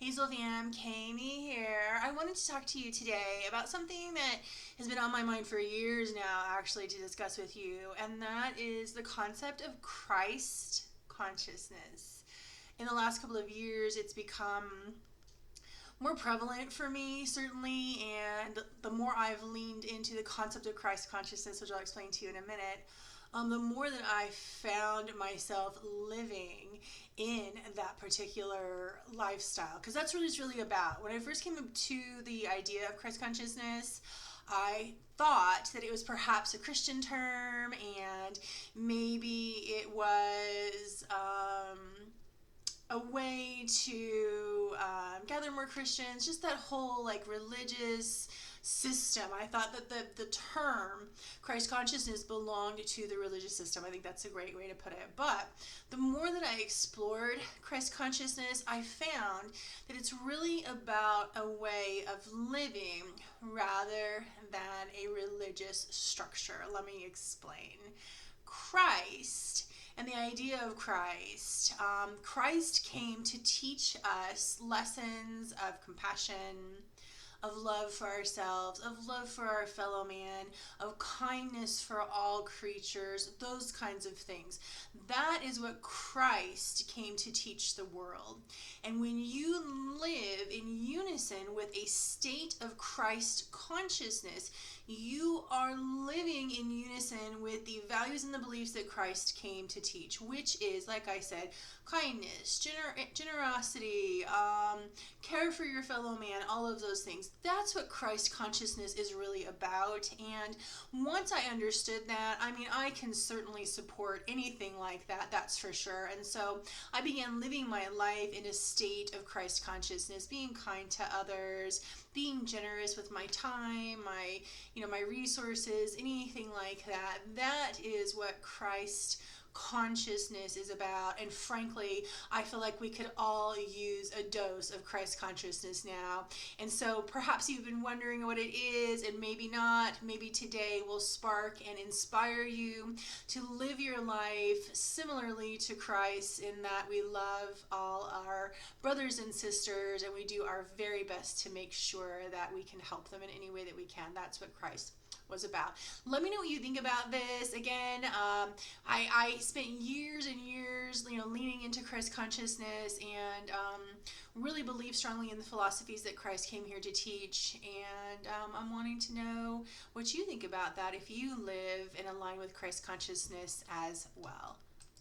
Hazel Van, Kami here. I wanted to talk to you today about something that has been on my mind for years now, actually, to discuss with you, and that is the concept of Christ consciousness. In the last couple of years, it's become more prevalent for me, certainly, and the more I've leaned into the concept of Christ consciousness, which I'll explain to you in a minute, the more that I found myself living in that particular lifestyle. Because that's what it's really about. When I first came up to the idea of Christ consciousness, I thought that it was perhaps a Christian term and maybe it was a way to gather more Christians, just that whole like religious system. I thought that the term Christ consciousness belonged to the religious system. I think that's a great way to put it. But the more that I explored Christ consciousness, I found that it's really about a way of living rather than a religious structure. Let me explain. Christ and the idea of Christ. Christ came to teach us lessons of compassion, of love for ourselves, of love for our fellow man, of kindness for all creatures, those kinds of things. That is what Christ came to teach the world. And when you live in unison with a state of Christ consciousness, you are living in unison with the values and the beliefs that Christ came to teach, which is, like I said, kindness, generosity, care for your fellow man, all of those things. That's what Christ consciousness is really about. And once I understood that, I mean, I can certainly support anything like that, that's for sure. And so I began living my life in a state of Christ consciousness, being kind to others, being generous with my time, my resources, anything like that. That is what Christ consciousness is about. And frankly, I feel like we could all use a dose of Christ consciousness now. And so perhaps you've been wondering what it is, and maybe not. Maybe today will spark and inspire you to live your life similarly to Christ, in that we love all our brothers and sisters and we do our very best to make sure that we can help them in any way that we can. That's what Christ was about. Let me know what you think about this. Again, I spent years and years, leaning into Christ consciousness and really believe strongly in the philosophies that Christ came here to teach. And I'm wanting to know what you think about that if you live and align with Christ consciousness as well.